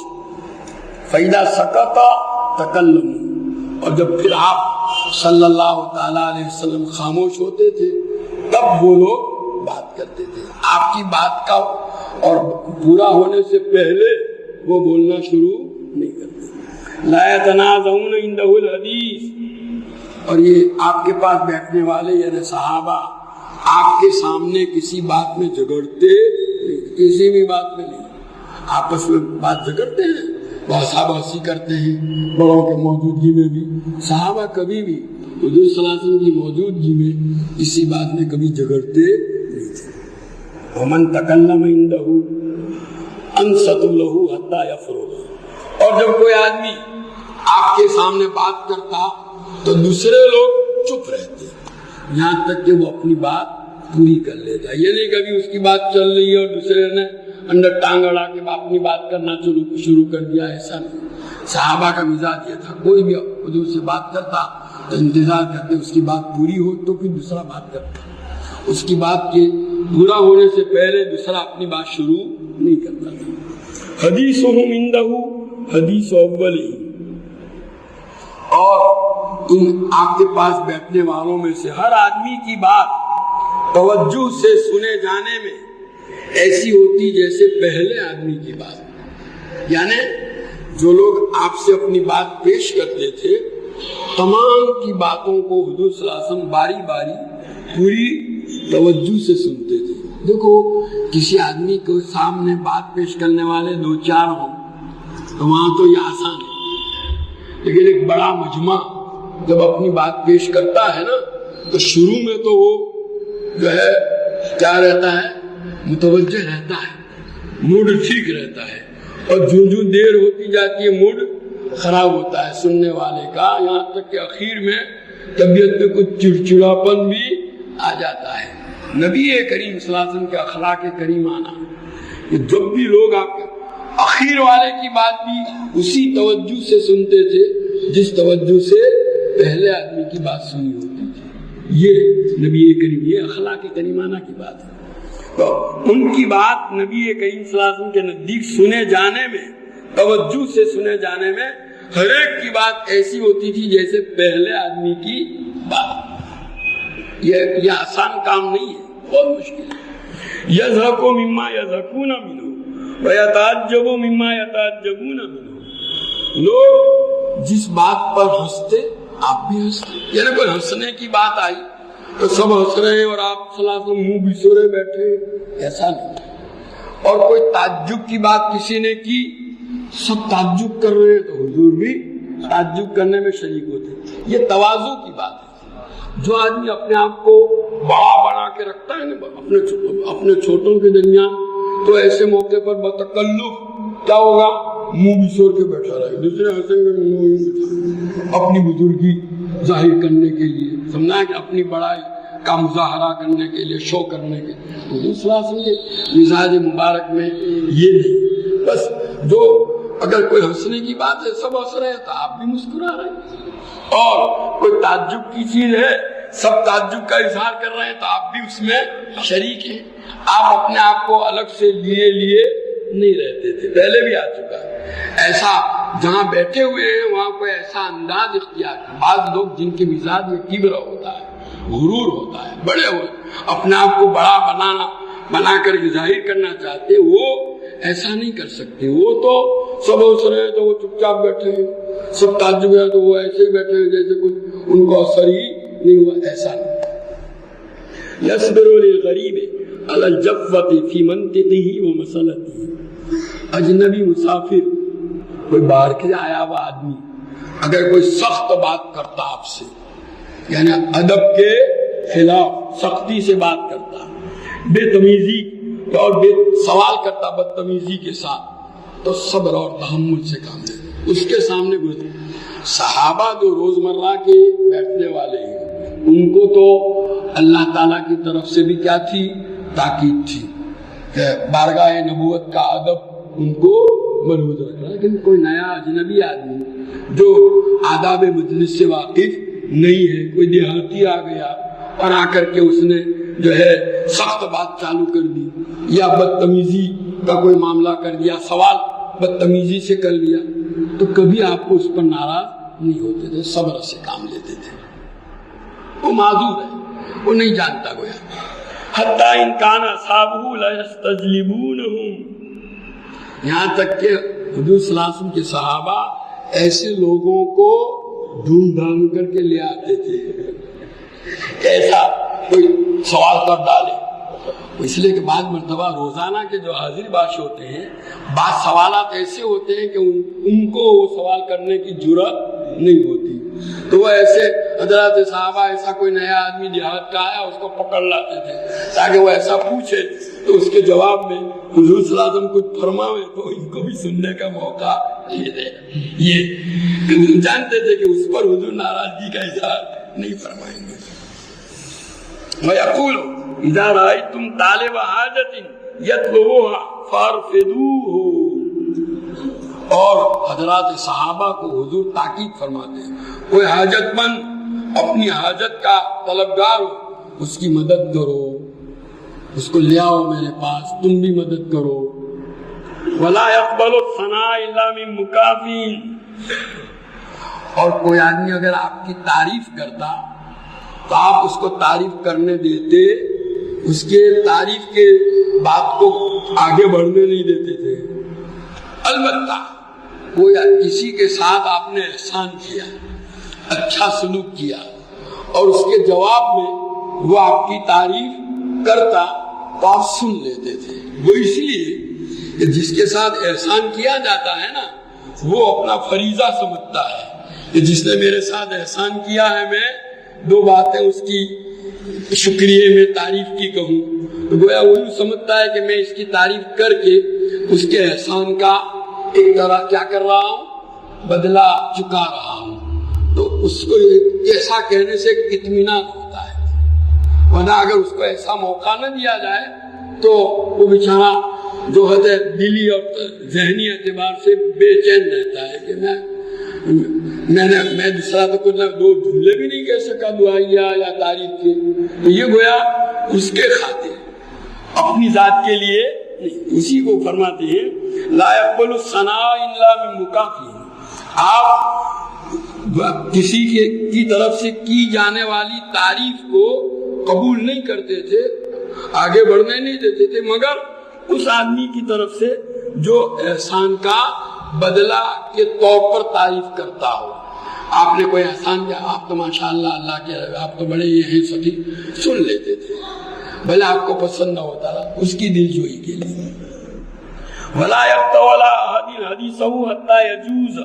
فَإِذَا سَكَتَ تَكَلَّمُوا, اور جب پھر آپ صلی اللہ تعالیٰ علیہ وسلم خاموش ہوتے تھے تب وہ لوگ بات کرتے تھے. آپ کی بات کا اور پورا ہونے سے پہلے وہ بولنا شروع نہیں کرتے. لا يتنازعون عنده الحدیث, اور یہ آپ کے پاس بیٹھنے والے یعنی صحابہ آپ کے سامنے کسی بات میں جھگڑتے, کسی بھی بات میں نہیں, آپس میں بات جھگڑتے ہیں, بحثہ بحثی کرتے ہیں بڑوں کے موجودگی میں بھی. صحابہ کبھی بھی حضور صلی اللہ علیہ وسلم کی موجودگی میں کسی بات میں کبھی جھگڑتے نہیں تھے. ومن تکلم عنده انصت له حتى يفرغ, اور جب کوئی آدمی آپ کے سامنے بات کرتا تو دوسرے لوگ چپ رہتے یہاں تک کہ وہ اپنی بات پوری کر لیتا. یہ نہیں کبھی اس کی بات چل رہی ہے اور دوسرے نے اندر ٹانگ اڑا کے اپنی بات کرنا شروع کر دیا, ایسا نہیں. صحابہ کا مزاج یہ تھا, کوئی بھی حضور سے بات کرتا تو انتظار کرتے اس کی بات پوری ہو تو پھر دوسرا بات کرتا, اس کی بات کے پورا ہونے سے پہلے دوسرا اپنی بات شروع نہیں کرتا تھا. حدیثہم عنده حدیث اولہم, اور ان آپ کے پاس بیٹھنے والوں میں سے ہر آدمی کی بات توجہ سے سنے جانے میں ایسی ہوتی جیسے پہلے آدمی کی بات. یعنی جو لوگ آپ سے اپنی بات پیش کرتے تھے تمام کی باتوں کو حضور صلی اللہ علیہ وسلم باری باری پوری توجہ سے سنتے تھے. دیکھو کسی آدمی کو سامنے بات پیش کرنے والے 2-4 ہوں تو وہاں تو یہ آسان ہے, لیکن ایک بڑا مجمع جب اپنی بات پیش کرتا ہے نا تو شروع میں تو وہ جو ہے کیا رہتا ہے, متوجہ رہتا ہے, موڈ ٹھیک رہتا ہے, اور جو دیر ہوتی جاتی ہے موڈ خراب ہوتا ہے سننے والے کا, یہاں تک کہ اخیر میں طبیعت میں کچھ چڑچڑاپن بھی آ جاتا ہے. نبی کریم صلی اللہ علیہ وسلم کے اخلاق کریم آنا کہ جب بھی لوگ آپ کے اخیر والے کی بات بھی اسی توجہ سے سنتے تھے جس توجہ سے پہلے آدمی کی بات سنی ہوتی تھی. یہ نبی کریم, یہ اخلاق کریمانہ کی بات ہے. تو ان کی بات نبی کریم صلی اللہ علیہ وسلم کے نزدیک سنے جانے میں, توجہ سے سنے جانے میں ہر ایک کی بات ایسی ہوتی تھی جیسے پہلے آدمی کی بات. یہ آسان کام نہیں ہے, بہت مشکل ہے. یضحک مما یضحکون منہ ویتعجب مما یتعجبون منہ, لوگ جس بات پر ہنستے آپ بھی ہنستے. یعنی کوئی ہنسنے کی بات آئی تو سب ہنس رہے ہیں اور آپ صلی اللہ علیہ وسلم منہ بسورے بیٹھے، ایسا نہیں۔ اور کوئی تعجب کی بات کسی نے کی، سب تعجب کر رہے ہیں تو حضور بھی تعجب کرنے میں شریک ہوتے۔ یہ تواضع کی بات ہے۔ جو آدمی اپنے آپ کو بڑا بنا کے رکھتا ہے نا اپنے چھوٹوں کے درمیان، تو ایسے موقع پر بتکلف کیا ہوگا، منہ بسور کے بیٹھا رہے، دوسرے ہنسیں گے، اپنی بزرگی ظاہر کرنے کے لیے، سمجھا کہ اپنی بڑائی کا مظاہرہ کرنے کے لیے، شو کرنے کے لیے۔ دوسرا سمجھے مزاج مبارک میں یہ نہیں، بس جو اگر کوئی ہنسنے کی بات ہے، سب ہنس رہے ہیں تو آپ بھی مسکرا رہے ہیں، اور کوئی تعجب کی چیز ہے، سب تعجب کا اظہار کر رہے ہیں تو آپ بھی اس میں شریک ہیں۔ آپ اپنے آپ کو الگ سے لیے نہیں رہتے تھے، پہلے بھی آ چکا ہے ایسا۔ جہاں بیٹھے ہوئے ہیں وہاں کوئی ایسا انداز اختیار کر، بعض لوگ جن کے مزاج میں کبر ہوتا ہے، غرور ہوتا ہے، بڑے ہوئے اپنے آپ کو بڑا بنا کر ظاہر کرنا چاہتے، وہ ایسا نہیں کر سکتے۔ وہ تو سب ہنس رہے ہیں تو وہ چپ چاپ بیٹھے ہیں، سب تعجب ہے تو وہ ایسے ہی بیٹھے ہیں جیسے کچھ ان کو اثر ہی نہیں ہوا، ایسا نہیں۔ یصبر للغریب علی الجفوۃ فی منطقہ و مسلطہ۔ اجنبی مسافر، کوئی باہر کے آیا ہوا آدمی اگر کوئی سخت بات کرتا آپ سے، یعنی ادب کے خلاف سختی سے بات کرتا، بے تمیزی اور بے سوال کرتا بدتمیزی کے ساتھ، تو صبر اور تحمل سے کام لے، اس کے سامنے گزرے۔ صحابہ جو روزمرہ کے بیٹھنے والے ہیں، ان کو تو اللہ تعالیٰ کی طرف سے بھی کیا تھی، تاکید تھی کہ بارگاہ نبوت کا ادب ان کو ملحوظ رکھنا۔ لیکن کوئی نیا اجنبی آدمی جو آداب مجلس سے واقف نہیں ہے، کوئی دیہاتی آ گیا اور آ کر کے اس نے جو ہے سخت بات چالو کر دی، یا بدتمیزی کا کوئی معاملہ کر دیا، سوال بدتمیزی سے کر لیا، تو کبھی آپ کو اس پر ناراض نہیں ہوتے تھے، صبر سے کام لیتے تھے۔ وہ معذور ہے، وہ نہیں جانتا گویا۔ حتیٰ ان کان اصحابہ لیستجلبونہم، یہاں تک کہ حضور صلی اللہ علیہ وسلم کے صحابہ ایسے لوگوں کو ڈھونڈ ڈھونڈ کر کے لے آتے تھے، ایسا کوئی سوال کر ڈالے۔ اس لیے کہ بعض مرتبہ روزانہ کے جو حاضر باش ہوتے ہیں، بعض سوالات ایسے ہوتے ہیں کہ ان کو وہ سوال کرنے کی جرأت نہیں ہوتی، تو وہ ایسے حضرات صحابہ ایسا کوئی نیا آدمی دیہات کا آیا اس کو پکڑ لاتے تھے تاکہ وہ ایسا پوچھے تو اس کے جواب میں حضور صلی اللہ علیہ وسلم کچھ فرماوے تو ان کو بھی سننے کا موقع ملے۔ یہ جانتے تھے کہ اس پر حضور ناراضگی کا اظہار نہیں فرمائیں گے۔ وَيَقُولُ إِذَا رَأَيْتُمْ طَالِبَ حَاجَةٍ يَطْلُبُهَا فَارْفِدُوهُ، اور حضرات صحابہ کو حضور تاکید فرماتے ہیں، کوئی حاجت مند اپنی حاجت کا طلبگار ہو، اس کی مدد کرو، اس کو لے آؤ میرے پاس، تم بھی مدد کرو۔ وَلَا يَقْبَلُ الثَّنَاءَ إِلَّا مِن مُكَافٍ، اور کوئی آدمی اگر آپ کی تعریف کرتا تو آپ اس کو تعریف کرنے دیتے، اس کے تعریف کے بات کو آگے بڑھنے نہیں دیتے تھے۔ البتہ کوئی کسی کے ساتھ آپ نے احسان کیا، اچھا سلوک کیا، اور اس کے جواب میں وہ آپ کی تعریف کرتا تو آپ سن لیتے تھے۔ وہ اس لیے کہ جس کے ساتھ احسان کیا جاتا ہے نا، وہ اپنا فریضہ سمجھتا ہے کہ جس نے میرے ساتھ احسان کیا ہے، میں دو باتیں اس کی شکریہ میں تعریف کی کہوں، تو گویا وہی سمجھتا ہے کہ میں اس کی تعریف کر کے اس کے احسان کا ایک طرح کیا کر رہا ہوں، بدلہ چکا رہا ہوں، تو اس کو ایسا کہنے سے اطمینان ہوتا ہے۔ ورنہ اگر اس کو ایسا موقع نہ دیا جائے تو وہ بیچارہ جو ہے دلی اور ذہنی اعتبار سے بے چین رہتا ہے کہ میں دوسرا تو کچھ دو جملے بھی نہیں کہہ سکا دعائیا یا تعریف کے، تو یہ گویا اس کے خاطر، اپنی ذات کے لیے نہیں۔ اسی کو فرماتے ہیں لا يقبل الثناء الا من مكافئ، آپ کسی کی طرف سے کی جانے والی تعریف کو قبول نہیں کرتے تھے، آگے بڑھنے نہیں دیتے تھے، مگر اس آدمی کی طرف سے جو احسان کا بدلہ کے طور پر تعریف کرتا ہو۔ آپ نے کوئی احسان کیا، آپ تو ماشاءاللہ اللہ کے آپ تو بڑے یہ ہیں سخی، سن لیتے تھے، بھلے آپ کو پسند نہ ہوتا تھا، اس کی دل جوئی کے لیے. وَلَا يَقْتَوَلَا أَحَدٍ حَدِيثَهُ حَتَّى يَجُوزَ.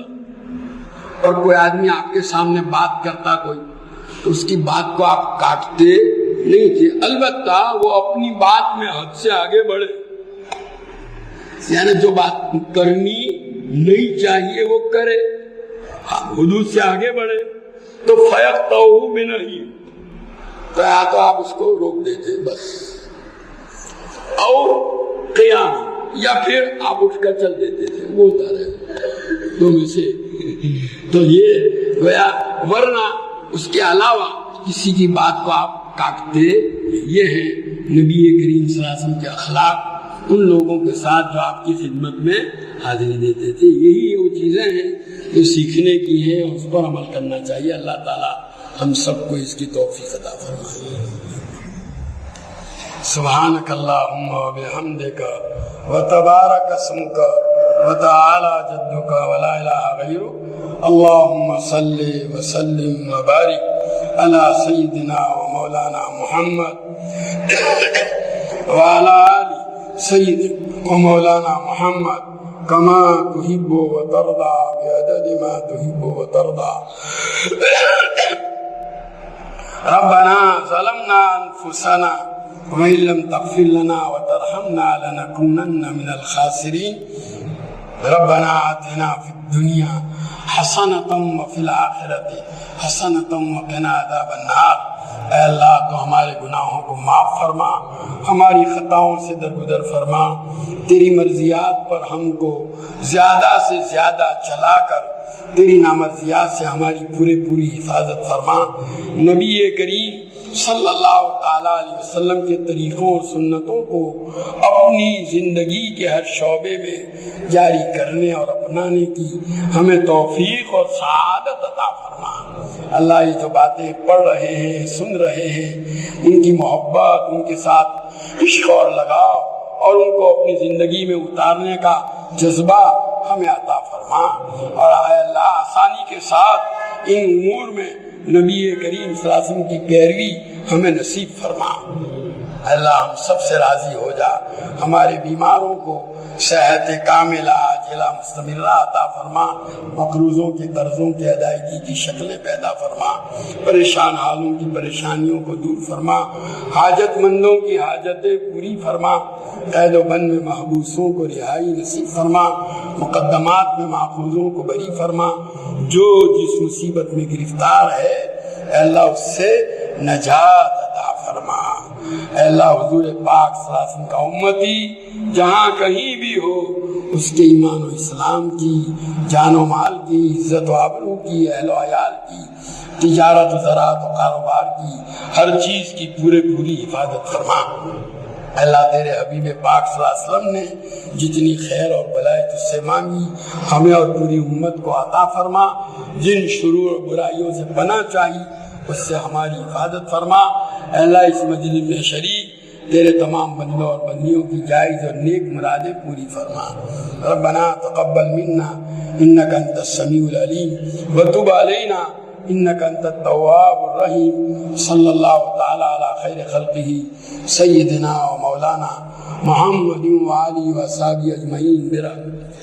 اور کوئی آدمی آپ کے سامنے بات کرتا کوئی تو اس کی بات کو آپ کاٹتے نہیں تھے، البتہ وہ اپنی بات میں حد سے آگے بڑھے، یعنی جو بات کرنی نہیں چاہیے وہ کرے، حدود سے آگے بڑھے تو فَيَقْتَوْهُ بِنَهْيِ، تو یا تو آپ اس کو روک دیتے بس، اور قیام، یا پھر آپ اٹھ کر چل دیتے تھے، وہ ہوتا رہے دو میں سے. تو یہ گویا ورنہ اس کے علاوہ کسی کی بات کو آپ کاٹتے. یہ ہے نبی کریم صلی اللہ علیہ وسلم کے اخلاق ان لوگوں کے ساتھ جو آپ کی خدمت میں حاضری دیتے تھے. یہی وہ چیزیں ہیں جو سیکھنے کی ہیں اور اس پر عمل کرنا چاہیے. اللہ تعالی ہم سب کو اس کی توفیق عطا فرمائے. سبحانک اللہم و بحمدک وتبارک اسمک وتعالی جدک ولا الہ غیرک. اللہم صلی وسلم وبارک علی سیدنا و مولانا محمد وعلی آل سیدنا و مولانا محمد کما تحب و ترضى بعدد ما تحب و ترضى. ربنا ظلمنا انفسنا وإن لم تغفر لنا وترحمنا لنكونن من الخاسرين. ربنا آتنا في الدنيا حسنة وفي الآخرة حسنة وقنا عذاب النار. اے اللہ تو ہمارے گناہوں کو معاف فرما، ہماری خطاؤں سے درگزر فرما، تیری مرضیات پر ہم کو زیادہ سے زیادہ چلا کر تیری نامرضیات سے ہماری پوری حفاظت فرما. نبی کریم صلی اللہ تعالیٰ علیہ وسلم کے طریقوں اور سنتوں کو اپنی زندگی کے ہر شعبے میں جاری کرنے اور اپنانے کی ہمیں توفیق اور سعادت عطا فرما. اللہ یہ جو باتیں پڑھ رہے ہیں، سن رہے ہیں، ان کی محبت، ان کے ساتھ عشق اور لگاؤ اور ان کو اپنی زندگی میں اتارنے کا جذبہ ہمیں عطا فرما. اور اے اللہ آسانی کے ساتھ ان امور میں نبی کریم صلی اللہ علیہ وسلم کی پیروی ہمیں نصیب فرما. اللہ ہم سب سے راضی ہو جا. ہمارے بیماروں کو صحت کاملہ عاجلہ مستمرہ عطا فرما. مقروضوں کے قرضوں کی ادائیگی کی شکلیں پیدا فرما. پریشان حالوں کی پریشانیوں کو دور فرما. حاجت مندوں کی حاجتیں پوری فرما. قید و بند میں محبوسوں کو رہائی نصیب فرما. مقدمات میں ماخوذوں کو بری فرما. جو جس مصیبت میں گرفتار ہے اے اللہ اس سے نجات عطا فرما. اے اللہ حضور پاک صلی اللہ علیہ وسلم کا امتی جہاں کہیں بھی ہو اس کے ایمان و اسلام کی، جان و مال کی، عزت و آبرو کی، اہل و عیال کی، تجارت و زراعت و کاروبار کی، ہر چیز کی پوری حفاظت فرما. اللہ تیرے حبیب پاک صلی اللہ علیہ وسلم نے جتنی خیر اور بلائی تجھ سے مانگی ہمیں اور پوری امت کو عطا فرما. جن شرور اور برائیوں سے پناہ چاہی اس سے ہماری حفاظت فرما. اے اللہ اس مجلس میں شریک تیرے تمام بندوں اور بندیوں کی جائز اور نیک مرادیں پوری فرما. ربنا تقبل منا انک انت السمیع العلیم وتب علینا انک انت التواب الرحیم. صلی اللہ تعالی علی خیر خلقہ سیدنا و مولانا محمد و آلہ و صحابہ اجمعین برحمتک.